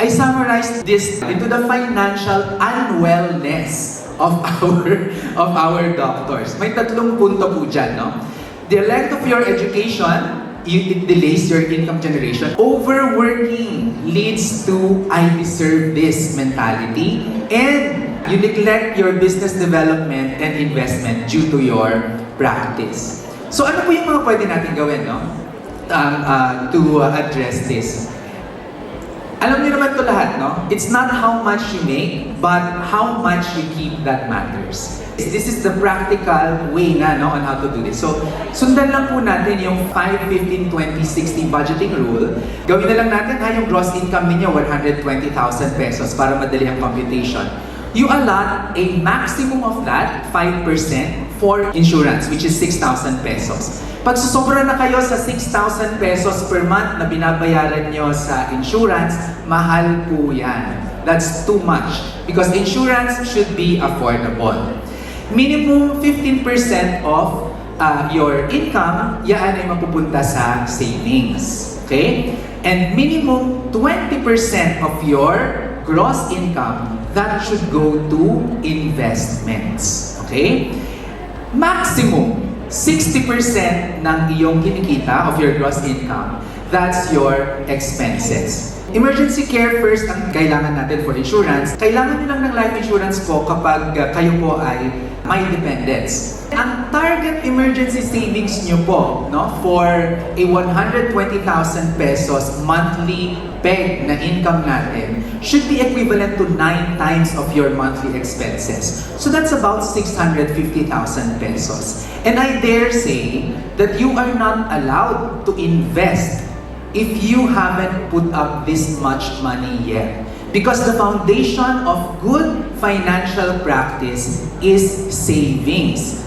I summarized this into the financial unwellness of our doctors. May tatlong punto po dyan, no? The length of your education, it delays your income generation. Overworking leads to I deserve this mentality, and you neglect your business development and investment due to your practice. So ano po yung mga pwede natin gawin, no? To address this. Alam niyo naman ito lahat, no? It's not how much you make, but how much you keep that matters. This is the practical way na, no, on how to do this. So, sundan lang po natin yung 5, 15, 20, 60 budgeting rule. Gawin na lang natin yung gross income ninyo, 120,000 pesos para madali ang computation. You allot a maximum of that, 5%, for insurance, which is 6,000 pesos. Pag susobra na kayo sa 6,000 pesos per month na binabayaran nyo sa insurance, mahal po yan. That's too much. Because insurance should be affordable. Minimum 15% of your income, yan ay mapupunta sa savings. Okay? And minimum 20% of your gross income, that should go to investments. Okay? Maximum 60% ng iyong kinikita of your gross income, that's your expenses. Emergency care first ang kailangan natin for insurance. Kailangan nyo lang ng life insurance po kapag kayo po ay may dependents. Ang target emergency savings nyo po, no, for a 120,000 pesos monthly peg na income natin should be equivalent to 9 times of your monthly expenses. So that's about 650,000 pesos. And I dare say that you are not allowed to invest if you haven't put up this much money yet. Because the foundation of good financial practice is savings.